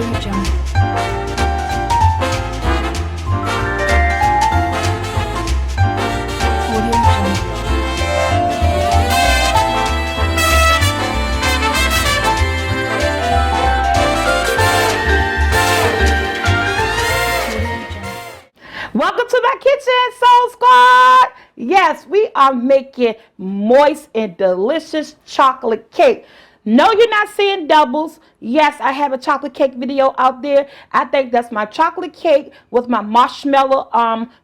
Welcome to my kitchen, Soul Squad. Yes, we are making moist and delicious chocolate cake. No, you're not seeing doubles. Yes, I have a chocolate cake video out there. I think that's my chocolate cake with my marshmallow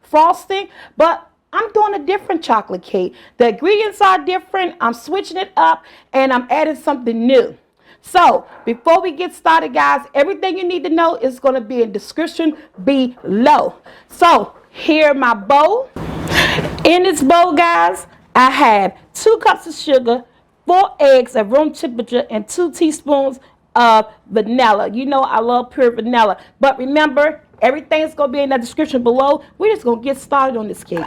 frosting, but I'm doing a different chocolate cake. The ingredients are different. I'm switching it up and I'm adding something new. So before we get started, guys, everything you need to know is going to be in the description below. So here my bowl. In this bowl, guys, I have 2 cups of sugar, 4 eggs at room temperature, and 2 teaspoons of vanilla. You know I love pure vanilla. But remember, everything's going to be in the description below. We're just going to get started on this cake.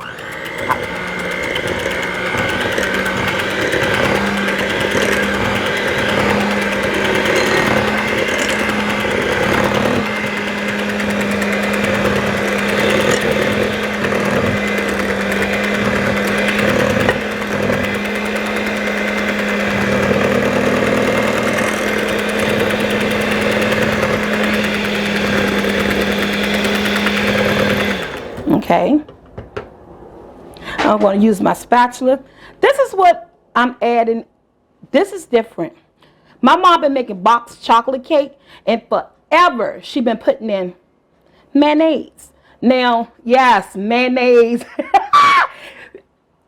Okay, I'm going to use my spatula. This is what I'm adding. This is different. My mom been making boxed chocolate cake, and forever she been putting in mayonnaise. Now, yes, mayonnaise.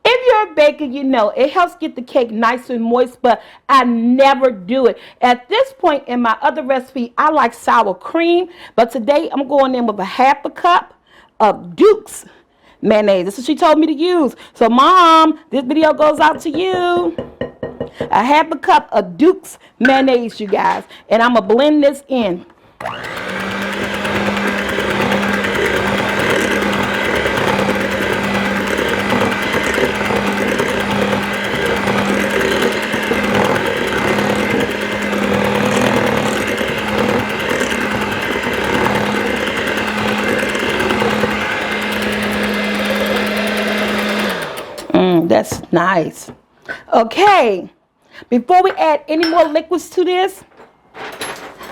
If you're a baker, you know it helps get the cake nice and moist, but I never do it. At this point in my other recipe, I like sour cream, but today I'm going in with a 1/2 cup of Duke's mayonnaise. This is what she told me to use. So Mom, this video goes out to you. A 1/2 cup of Duke's mayonnaise, you guys. And I'm going to blend this in. That's nice. Okay, before we add any more liquids to this,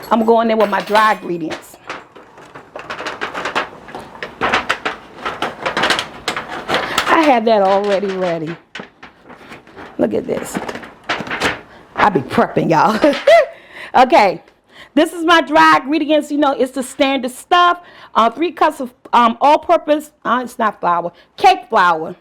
I'm going in with my dry ingredients. I have that already ready. Look at this. I be prepping, y'all. Okay, this is my dry ingredients. You know, it's the standard stuff. 3 cups of all-purpose, it's not flour, cake flour.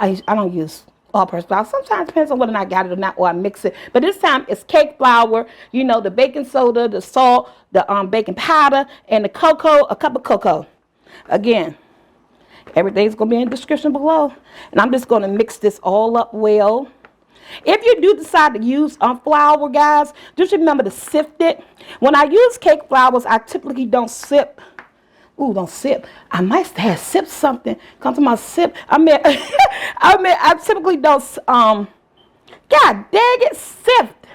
I don't use all-purpose flour. Sometimes it depends on whether or not I got it or not, or I mix it. But this time it's cake flour, you know, the baking soda, the salt, the baking powder, and the cocoa, a cup of cocoa. Again, everything's going to be in the description below. And I'm just going to mix this all up well. If you do decide to use flour, guys, just remember to sift it. When I use cake flours, I typically don't sip. Ooh, don't sip. I might have sipped something. Come to my sip. I typically don't, God dang it, sift.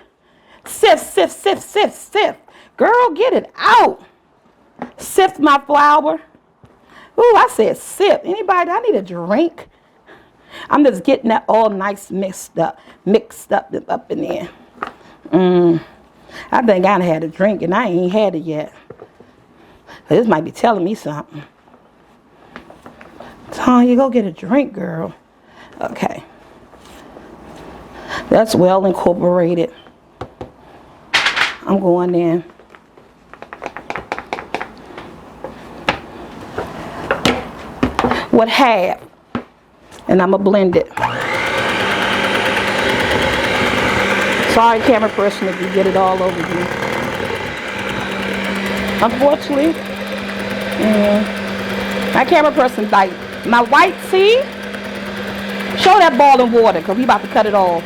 Sift. Girl, get it out. Sift my flour. Ooh, I said sip. Anybody, I need a drink. I'm just getting that all nice mixed up in there. I think I had a drink and I ain't had it yet. This might be telling me something. Tanya, go get a drink, girl. Okay. That's well incorporated. I'm going in. With half. And I'm going to blend it. Sorry, camera person, if you get it all over you. Unfortunately, my camera person died. My white tea, show that boiling water because we about to cut it off.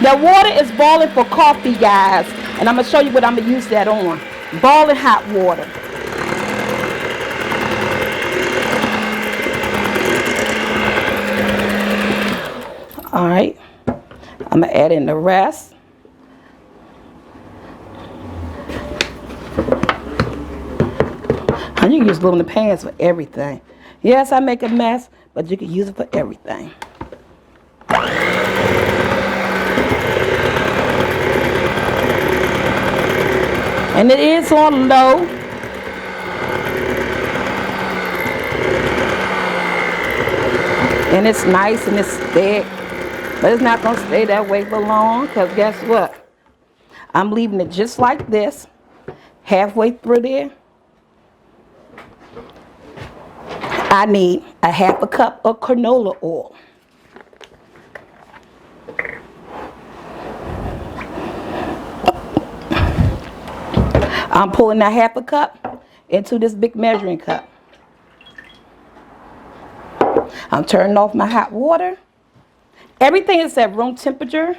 The water is boiling for coffee, guys. And I'm going to show you what I'm going to use that on. Boiling hot water. All right. I'm going to add in the rest. And you can use glue in the pans for everything. Yes, I make a mess, but you can use it for everything. And it is on low. And it's nice and it's thick. But it's not going to stay that way for long, because guess what? I'm leaving it just like this, halfway through there. I need a half a cup of canola oil. I'm pulling that half a cup into this big measuring cup. I'm turning off my hot water. Everything is at room temperature.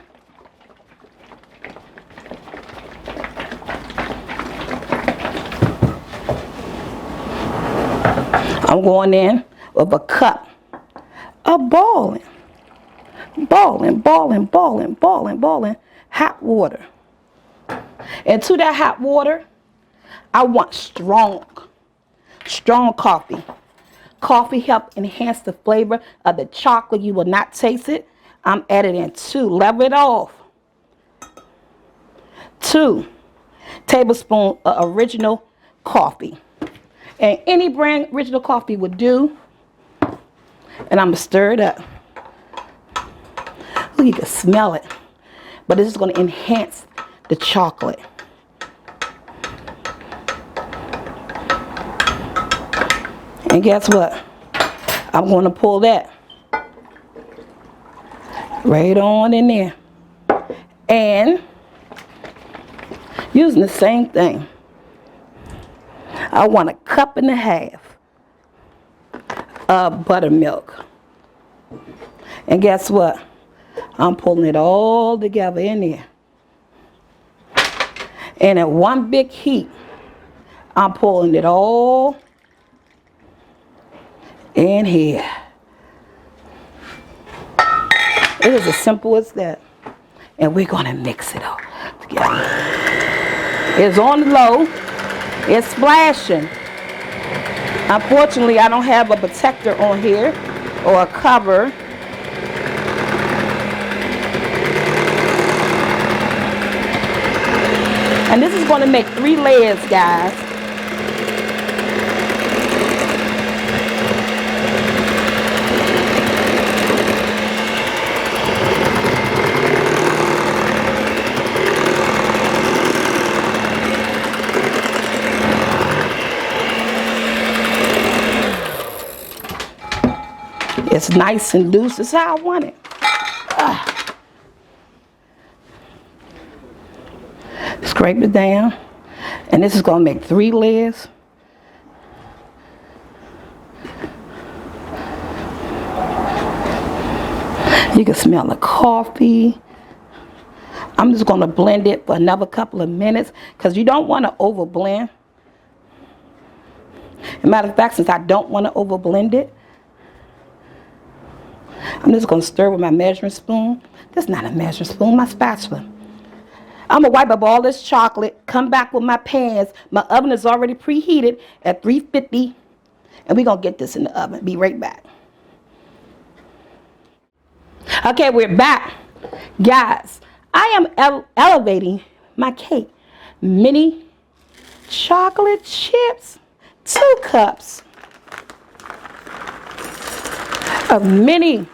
I'm going in with a cup of boiling hot water. And to that hot water, I want strong coffee. Coffee helps enhance the flavor of the chocolate. You will not taste it. I'm adding in 2. Level it off. 2 tablespoons of original coffee. And any brand original coffee would do. And I'm going to stir it up. Ooh, you can smell it. But this is going to enhance the chocolate. And guess what? I'm going to pull that right on in there. And using the same thing, I want a cup and a half of buttermilk. And guess what? I'm pulling it all together in there. And at one big heat, I'm pulling it all in here. It is as simple as that. And we're going to mix it all together. It's on low. It's splashing. Unfortunately, I don't have a protector on here or a cover. And this is going to make 3 layers, guys. It's nice and loose. That's how I want it. Scrape it down. And this is going to make 3 layers. You can smell the coffee. I'm just going to blend it for another couple of minutes because you don't want to over blend. As a matter of fact, since I don't want to over blend it, I'm just going to stir with my measuring spoon. That's not a measuring spoon, my spatula. I'm going to wipe up all this chocolate, come back with my pans. My oven is already preheated at 350. And we're going to get this in the oven. Be right back. Okay, we're back. Guys, I am elevating my cake. Mini chocolate chips. 2 cups of mini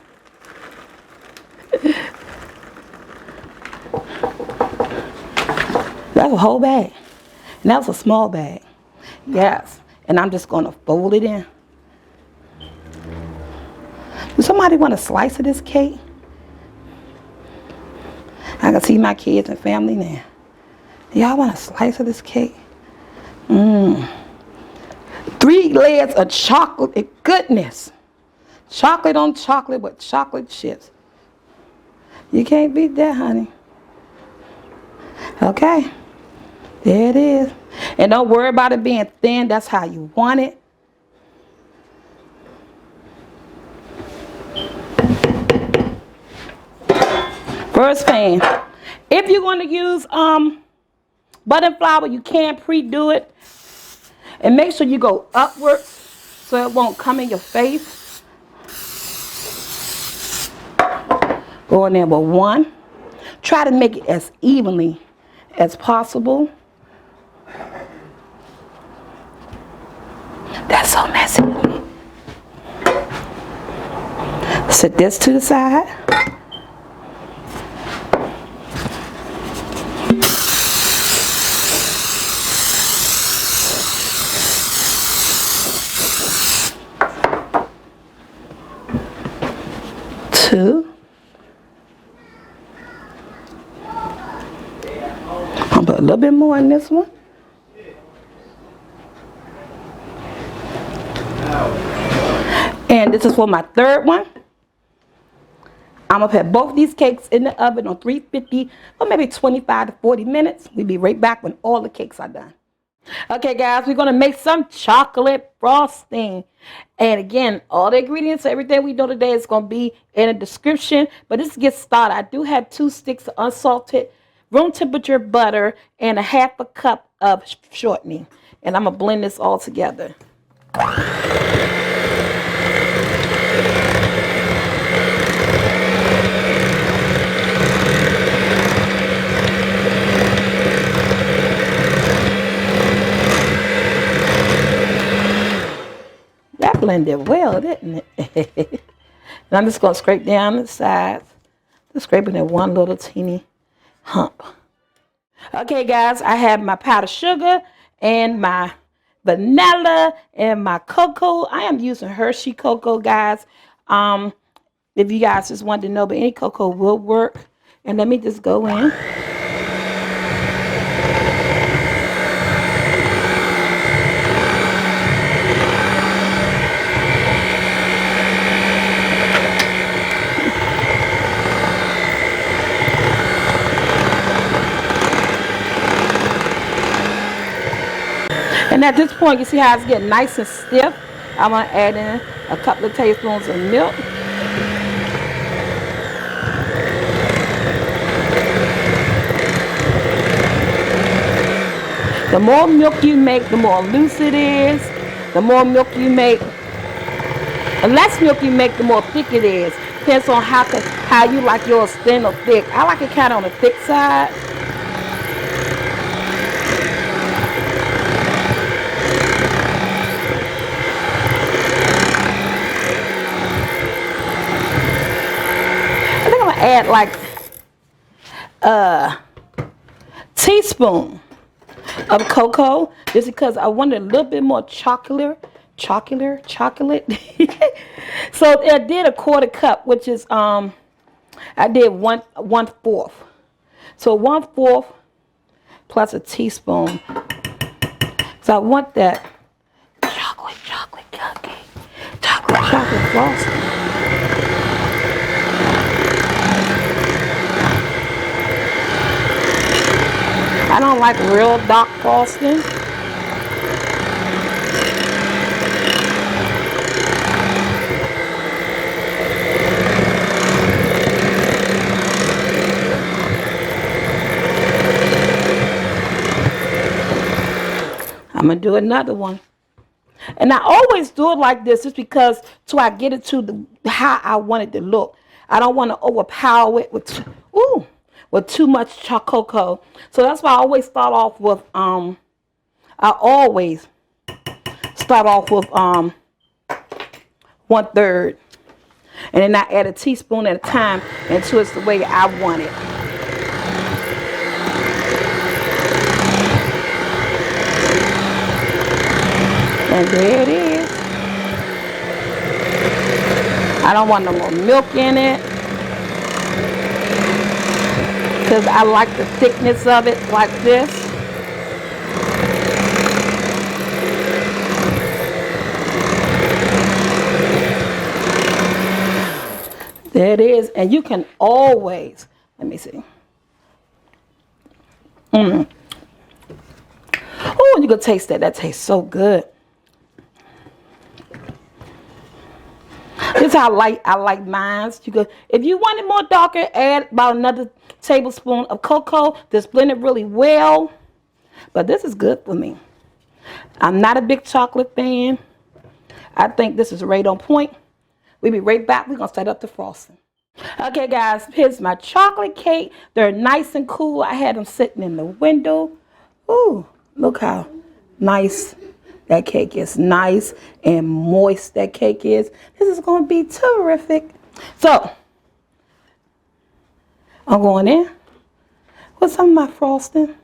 that's a whole bag. And that was a small bag. Yes. And I'm just going to fold it in. Does somebody want a slice of this cake? I can see my kids and family now. Y'all want a slice of this cake? 3 layers of chocolate. Goodness. Chocolate on chocolate with chocolate chips. You can't beat that, honey. Okay. There it is. And don't worry about it being thin. That's how you want it. First pan. If you're going to use butter and flour, you can pre-do it. And make sure you go upwards so it won't come in your face. Go in there with 1. Try to make it as evenly as possible. That's so messy. Set this to the side. Two. I'll put a little bit more in this one. And this is for my third one. I'm going to put both these cakes in the oven on 350 or maybe 25 to 40 minutes. We'll be right back when all the cakes are done. Okay, guys, we're going to make some chocolate frosting. And again, all the ingredients, everything we do today is going to be in the description. But let's get started. I do have 2 sticks of unsalted room temperature butter and a half a cup of shortening. And I'm going to blend this all together. That blended well, didn't it? And I'm just going to scrape down the sides. Just scraping that one little teeny hump. Okay, guys, I have my powdered sugar and my vanilla and my cocoa. I am using Hershey cocoa, guys. If you guys just wanted to know, but any cocoa will work. And let me just go in. And at this point, you see how it's getting nice and stiff. I'm going to add in a couple of tablespoons of milk. The more milk you make, the more loose it is. The more milk you make, the less milk you make, the more thick it is. Depends on how you like yours, thin or thick. I like it kind of on the thick side. Add like a teaspoon of cocoa just because I wanted a little bit more chocolate. So I did a 1/4 cup, which is I did 1/4. So 1/4 plus a teaspoon. So I want that chocolate frosting. I don't like real dark frosting. I'm going to do another one. And I always do it like this just because till I get it to how I want it to look. I don't want to overpower it with too much cocoa. So that's why I always start off with 1/3. And then I add a teaspoon at a time until it's the way I want it. And there it is. I don't want no more milk in it, because I like the thickness of it like this. There it is. And you can always, let me see. Oh, you can taste that. That tastes so good. This is how I like mine. You could, if you want it more darker, add about another tablespoon of cocoa. Just blend it really well. But this is good for me. I'm not a big chocolate fan. I think this is right on point. We'll be right back. We're going to set up the frosting. Okay, guys, here's my chocolate cake. They're nice and cool. I had them sitting in the window. Ooh, look how nice that cake is. Nice and moist that cake is. This is going to be terrific. So, I'm going in with some of my frosting.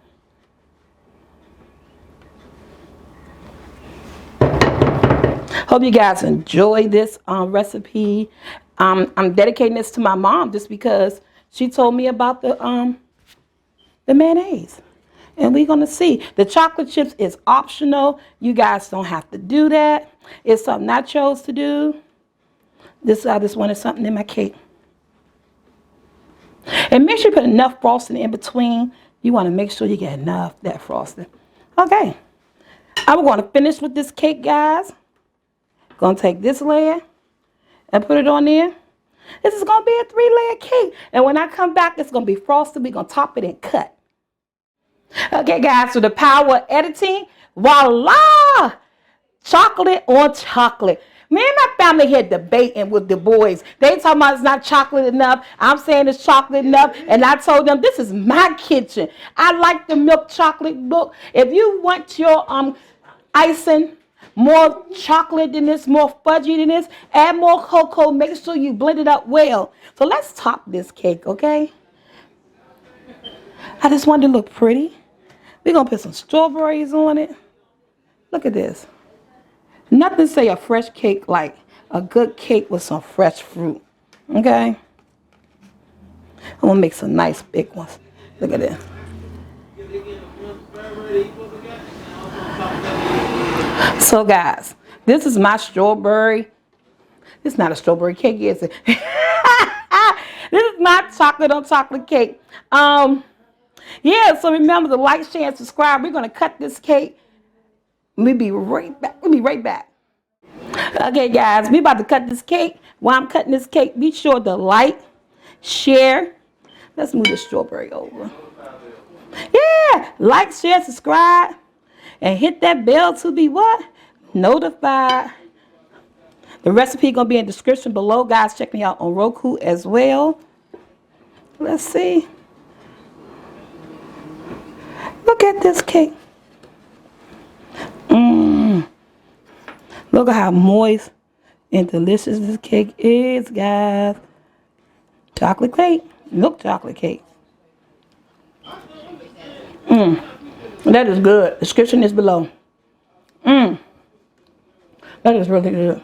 Hope you guys enjoy this recipe. I'm dedicating this to my mom just because she told me about the mayonnaise. And we're going to see. The chocolate chips is optional. You guys don't have to do that. It's something I chose to do. I just wanted something in my cake. And make sure you put enough frosting in between. You want to make sure you get enough that frosting. Okay. I'm going to finish with this cake, guys. Going to take this layer and put it on there. This is going to be a 3-layer cake. And when I come back, it's going to be frosted. We're going to top it and cut. Okay, guys, so the power of editing, voila! Chocolate on chocolate. Me and my family here debating with the boys. They talking about it's not chocolate enough. I'm saying it's chocolate enough. And I told them, this is my kitchen. I like the milk chocolate look. If you want your icing more chocolate than this, more fudgy than this, add more cocoa. Make sure you blend it up well. So let's top this cake, okay? I just wanted to look pretty. We're going to put some strawberries on it. Look at this. Nothing say a fresh cake like a good cake with some fresh fruit. Okay? I'm going to make some nice big ones. Look at this. So guys, this is my strawberry. This is not a strawberry cake, is it? This is my chocolate on chocolate cake. Yeah, so remember to like, share, and subscribe. We're going to cut this cake. We'll be right back. Okay, guys, we about to cut this cake. While I'm cutting this cake, be sure to like, share. Let's move the strawberry over. Yeah, like, share, subscribe, and hit that bell to be what? Notified. The recipe going to be in the description below. Guys, check me out on Roku as well. Let's see. Look at this cake. Look at how moist and delicious this cake is, guys. Chocolate cake. Milk chocolate cake. That is good. Description is below. That is really good.